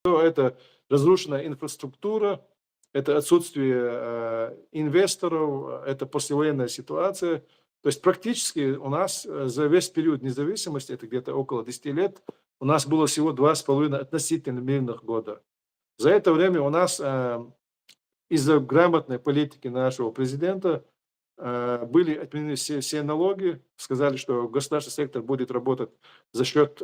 Это разрушенная инфраструктура, это отсутствие инвесторов, это послевоенная ситуация. То есть практически у нас за весь период независимости, это где-то около 10 лет, у нас было всего 2,5 относительно мирных года. За это время у нас из-за грамотной политики нашего президента были отменены все налоги, сказали, что государственный сектор будет работать за счет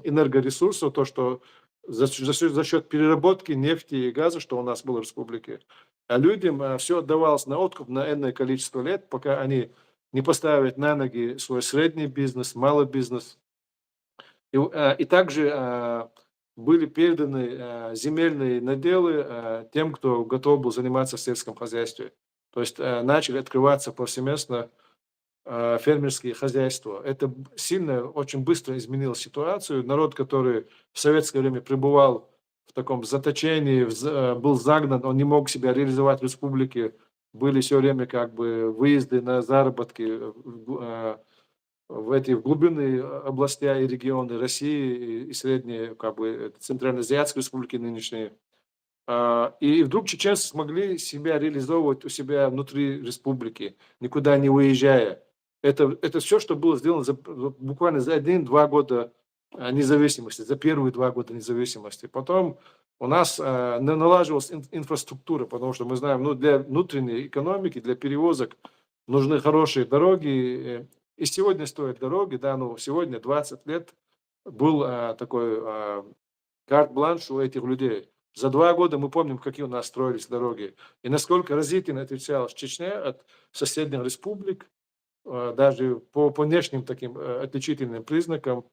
энергоресурсов, то, что за счет переработки нефти и газа, что у нас было в республике. А людям все отдавалось на откуп на энное количество лет, пока они не поставят на ноги свой средний бизнес, малый бизнес. И также были переданы земельные наделы тем, кто готов был заниматься в сельском хозяйстве. То есть начали открываться повсеместно фермерские хозяйства. Это сильно, очень быстро изменило ситуацию. Народ, который в советское время пребывал в таком заточении, был загнан, он не мог себя реализовать в республике, были все время как бы выезды на заработки в глубинные области и регионы России и средние, как бы Центральноазиатской республики нынешние. И вдруг чеченцы смогли себя реализовывать у себя внутри республики, никуда не уезжая. Это все, что было сделано буквально за 1-2 года независимости, за первые 2 года независимости. Потом у нас налаживалась инфраструктура, потому что мы знаем, ну, для внутренней экономики, для перевозок нужны хорошие дороги. И сегодня стоят дороги, да, ну, сегодня 20 лет был такой карт-бланш у этих людей. За 2 года мы помним, какие у нас строились дороги. И насколько разительно отличалась Чечня от соседних республик, даже по внешним таким отличительным признакам.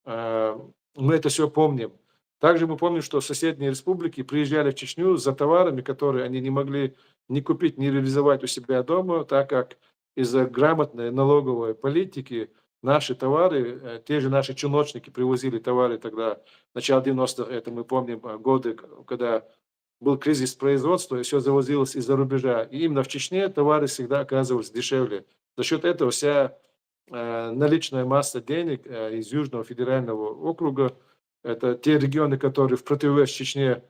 Мы это все помним. Также мы помним, что соседние республики приезжали в Чечню за товарами, которые они не могли ни купить, ни реализовать у себя дома, так как из-за грамотной налоговой политики наши товары, те же наши чиновники привозили товары тогда, начало 90-х, это мы помним годы, когда был кризис производства, и все завозилось из-за рубежа. И именно в Чечне товары всегда оказывались дешевле. За счет этого вся наличная масса денег из Южного федерального округа, это те регионы, которые в противовес Чечне,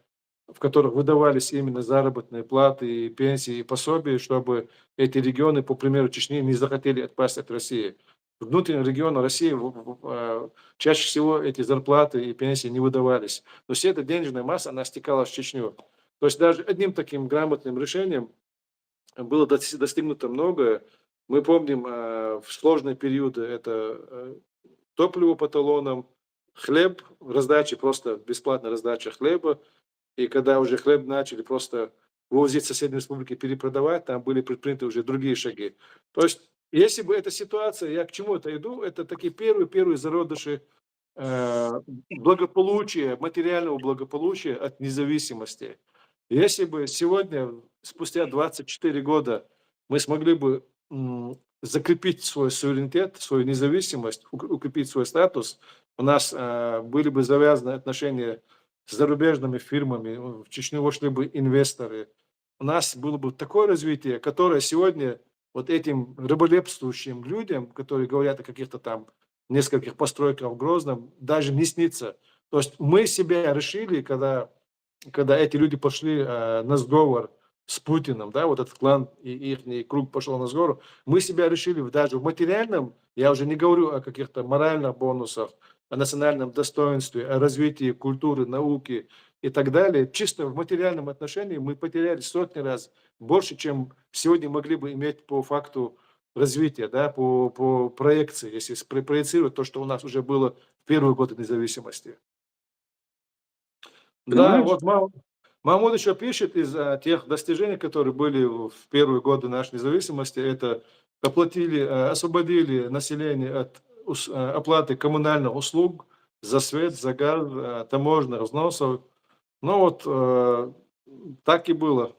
в которых выдавались именно заработные платы, и пенсии и пособия, чтобы эти регионы, по примеру Чечни, не захотели отпасть от России. Внутренним регионам России чаще всего эти зарплаты и пенсии не выдавались. Но вся эта денежная масса, она стекала в Чечню. То есть даже одним таким грамотным решением было достигнуто многое. Мы помним в сложные периоды это топливо по талонам, хлеб, раздача, просто бесплатная раздача хлеба. И когда уже хлеб начали просто вывозить в соседние республики, перепродавать, там были предприняты уже другие шаги. То есть, если бы эта ситуация, я к чему это иду, это такие первые зародыши благополучия, материального благополучия от независимости. Если бы сегодня, спустя 24 года, мы смогли бы закрепить свой суверенитет, свою независимость, укрепить свой статус, у нас были бы завязаны отношения с зарубежными фирмами, в Чечню вошли бы инвесторы. У нас было бы такое развитие, которое сегодня вот этим раболепствующим людям, которые говорят о каких-то там нескольких постройках в Грозном, даже не снится. То есть мы себя решили, когда эти люди пошли на сговор с Путиным, да, вот этот клан и их круг пошел на сговор, мы себя решили даже в материальном, я уже не говорю о каких-то моральных бонусах, о национальном достоинстве, о развитии культуры, науки и так далее. Чисто в материальном отношении мы потеряли сотни раз больше, чем сегодня могли бы иметь по факту развития, да, по проекции, если проецировать то, что у нас уже было в первые годы независимости. Да, Понимаешь? вот Махмуд еще пишет из тех достижений, которые были в первые годы нашей независимости, это освободили население от оплаты коммунальных услуг за свет, за газ, таможенных взносов. Ну вот так и было.